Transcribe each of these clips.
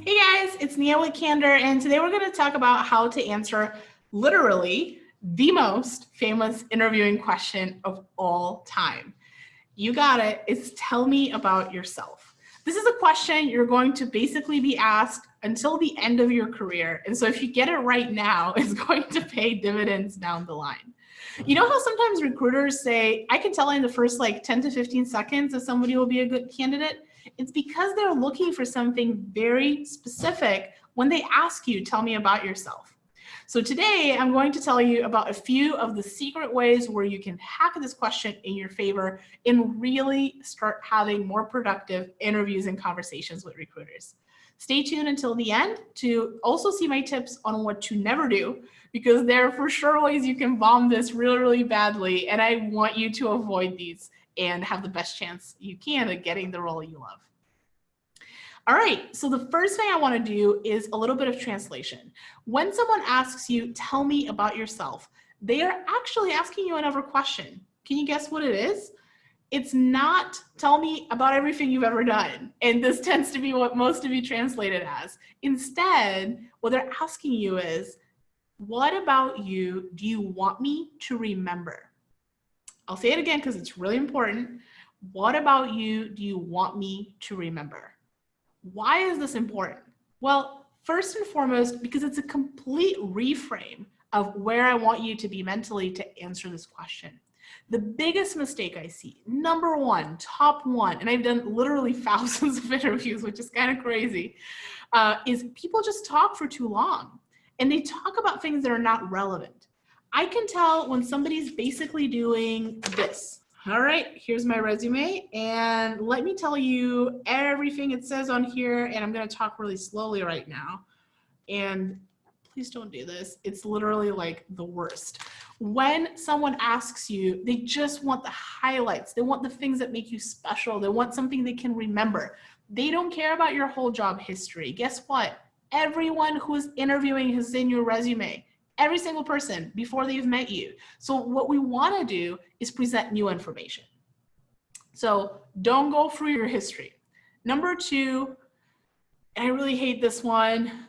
Hey guys, it's Nia with Candor, and today we're going to talk about how to answer literally the most famous interviewing question of all time. You got it. It's tell me about yourself. This is a question you're going to basically be asked until the end of your career. And so if you get it right now, it's going to pay dividends down the line. You know how sometimes recruiters say, I can tell in the first like 10 to 15 seconds if somebody will be a good candidate? It's because they're looking for something very specific when they ask you, tell me about yourself. So today I'm going to tell you about a few of the secret ways where you can hack this question in your favor and really start having more productive interviews and conversations with recruiters. Stay tuned until the end to also see my tips on what to never do, because there are for sure ways you can bomb this really, really badly. And I want you to avoid these and have the best chance you can at getting the role you love. All right, so the first thing I want to do is a little bit of translation. When someone asks you, tell me about yourself, they are actually asking you another question. Can you guess what it is? It's not tell me about everything you've ever done. And this tends to be what most of you translate it as. Instead, what they're asking you is, what about you do you want me to remember? I'll say it again because it's really important. What about you do you want me to remember? Why is this important? Well, first and foremost, because it's a complete reframe of where I want you to be mentally to answer this question. The biggest mistake I see, number one, top one, and I've done literally thousands of interviews, which is kind of crazy, is people just talk for too long and they talk about things that are not relevant. I can tell when somebody's basically doing this. All right, here's my resume, and let me tell you everything it says on here, and I'm gonna talk really slowly right now. And please don't do this. It's literally like the worst. When someone asks you, they just want the highlights. They want the things that make you special. They want something they can remember. They don't care about your whole job history. Guess what? Everyone who's interviewing has seen your resume. Every single person before they've met you. So what we want to do is present new information. So don't go through your history. Number two, and I really hate this one,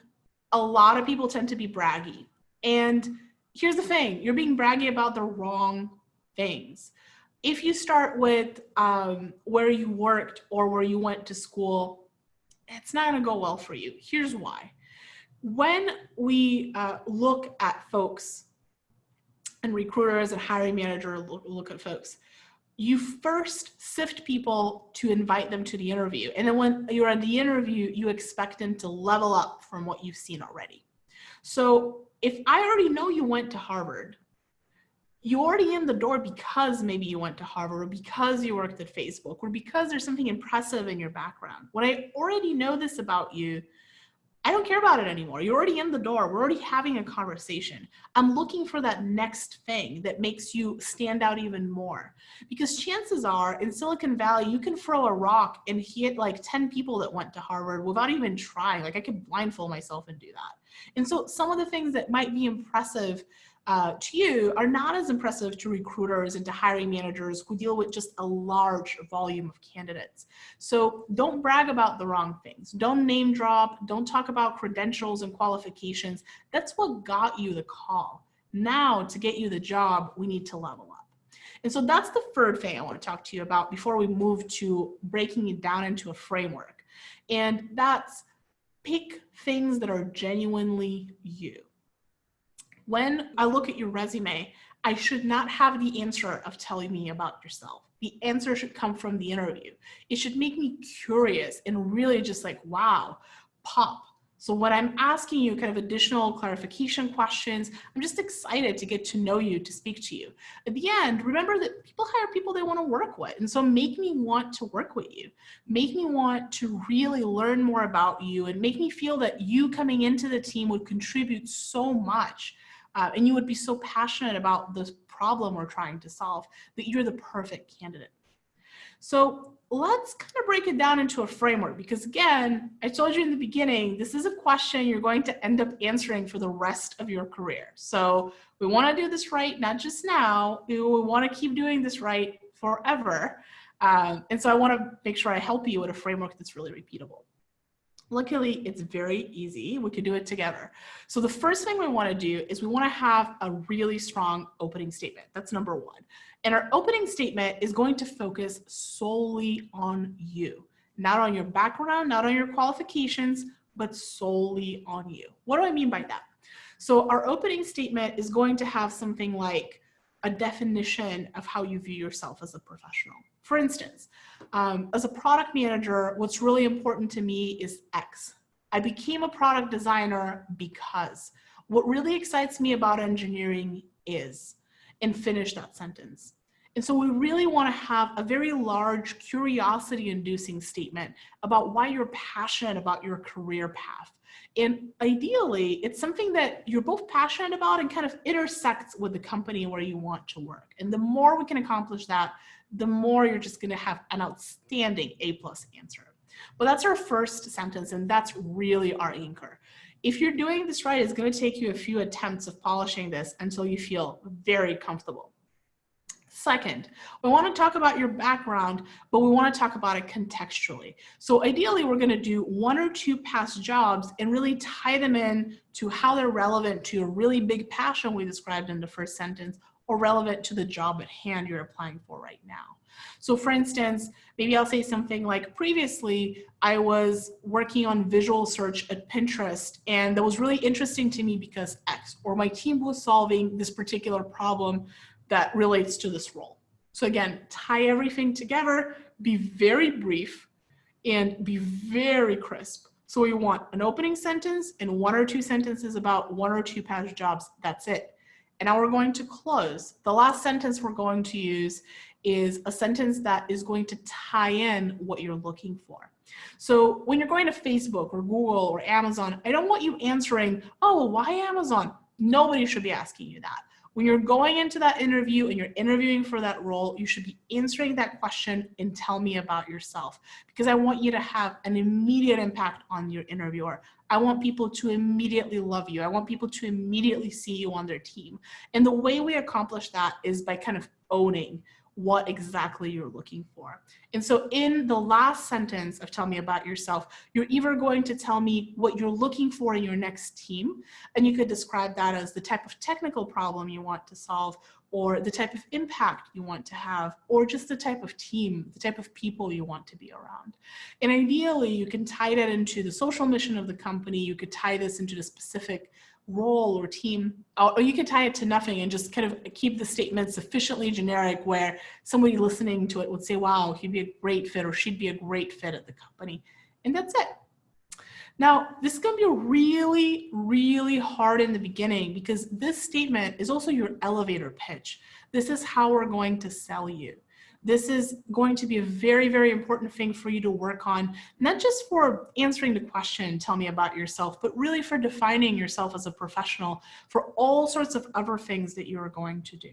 a lot of people tend to be braggy. And here's the thing, you're being braggy about the wrong things. If you start with where you worked or where you went to school, it's not going to go well for you. Here's why. When we look at folks and recruiters and hiring managers look at folks, you first sift people to invite them to the interview. And then when you're at the interview, you expect them to level up from what you've seen already. So if I already know you went to Harvard, you're already in the door because maybe you went to Harvard or because you worked at Facebook or because there's something impressive in your background. When I already know this about you, I don't care about it anymore. You're already in the door. We're already having a conversation. I'm looking for that next thing that makes you stand out even more. Because chances are in Silicon Valley, you can throw a rock and hit like 10 people that went to Harvard without even trying. Like I could blindfold myself and do that. And so some of the things that might be impressive to you are not as impressive to recruiters and to hiring managers who deal with just a large volume of candidates. So don't brag about the wrong things. Don't name drop. Don't talk about credentials and qualifications. That's what got you the call. Now, to get you the job, we need to level up. And so that's the third thing I want to talk to you about before we move to breaking it down into a framework. And that's pick things that are genuinely you. When I look at your resume, I should not have the answer of telling me about yourself. The answer should come from the interview. It should make me curious and really just like, wow, pop. So when I'm asking you kind of additional clarification questions, I'm just excited to get to know you, to speak to you. At the end, remember that people hire people they want to work with. And so make me want to work with you. Make me want to really learn more about you and make me feel that you coming into the team would contribute so much. And you would be so passionate about this problem we're trying to solve that you're the perfect candidate. So let's kind of break it down into a framework because again, I told you in the beginning, this is a question you're going to end up answering for the rest of your career. So we want to do this right, not just now, we want to keep doing this right forever. And so I want to make sure I help you with a framework that's really repeatable. Luckily, it's very easy. We could do it together. So the first thing we want to do is we want to have a really strong opening statement. That's number one. And our opening statement is going to focus solely on you, not on your background, not on your qualifications, but solely on you. What do I mean by that? So our opening statement is going to have something like a definition of how you view yourself as a professional. For instance, as a product manager, what's really important to me is X. I became a product designer because what really excites me about engineering is, and finish that sentence. And so we really want to have a very large curiosity-inducing statement about why you're passionate about your career path. And ideally, it's something that you're both passionate about and kind of intersects with the company where you want to work. And the more we can accomplish that, the more you're just going to have an outstanding A+ answer. But that's our first sentence, and that's really our anchor. If you're doing this right, it's going to take you a few attempts of polishing this until you feel very comfortable. Second, we want to talk about your background, but we want to talk about it contextually. So ideally, we're going to do 1 or 2 past jobs and really tie them in to how they're relevant to a really big passion we described in the first sentence, or relevant to the job at hand you're applying for right now. So for instance, maybe I'll say something like, previously, I was working on visual search at Pinterest, and that was really interesting to me because X, or my team was solving this particular problem that relates to this role. So again, tie everything together, be very brief, and be very crisp. So we want an opening sentence and 1 or 2 sentences about 1 or 2 past jobs. That's it. And now we're going to close. The last sentence we're going to use is a sentence that is going to tie in what you're looking for. So when you're going to Facebook or Google or Amazon, I don't want you answering, oh, well, why Amazon? Nobody should be asking you that. When you're going into that interview and you're interviewing for that role, you should be answering that question and tell me about yourself, because I want you to have an immediate impact on your interviewer. I want people to immediately love you. I want people to immediately see you on their team. And the way we accomplish that is by kind of owning what exactly you're looking for. And so in the last sentence of tell me about yourself, you're either going to tell me what you're looking for in your next team, and you could describe that as the type of technical problem you want to solve, or the type of impact you want to have, or just the type of team, the type of people you want to be around. And ideally, you can tie that into the social mission of the company. You could tie this into the specific role or team, or you could tie it to nothing and just kind of keep the statement sufficiently generic where somebody listening to it would say, wow, he'd be a great fit, or she'd be a great fit at the company. And that's it. Now, this is going to be really, really hard in the beginning, because this statement is also your elevator pitch. This is how we're going to sell you. This is going to be a very, very important thing for you to work on, not just for answering the question, tell me about yourself, but really for defining yourself as a professional for all sorts of other things that you are going to do.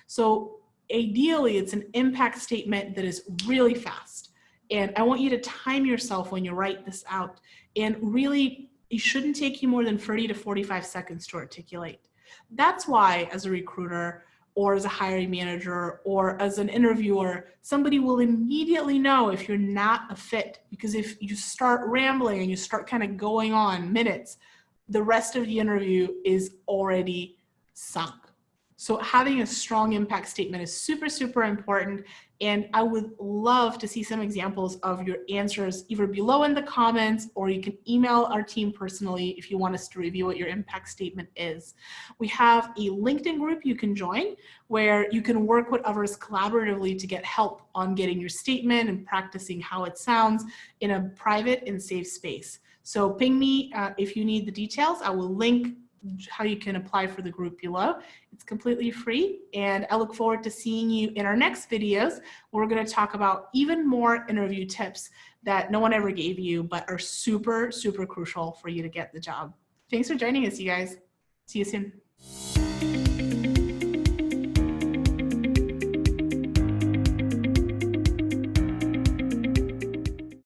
So ideally, it's an impact statement that is really fast. And I want you to time yourself when you write this out. And really, it shouldn't take you more than 30 to 45 seconds to articulate. That's why, as a recruiter, or as a hiring manager, or as an interviewer, somebody will immediately know if you're not a fit. Because if you start rambling and you start kind of going on minutes, the rest of the interview is already sunk. So having a strong impact statement is super, super important. And I would love to see some examples of your answers either below in the comments, or you can email our team personally if you want us to review what your impact statement is. We have a LinkedIn group you can join where you can work with others collaboratively to get help on getting your statement and practicing how it sounds in a private and safe space. So ping me if you need the details. I will link how you can apply for the group below. It's completely free, and I look forward to seeing you in our next videos. We're going to talk about even more interview tips that no one ever gave you, but are super, super crucial for you to get the job. Thanks for joining us, you guys. See you soon.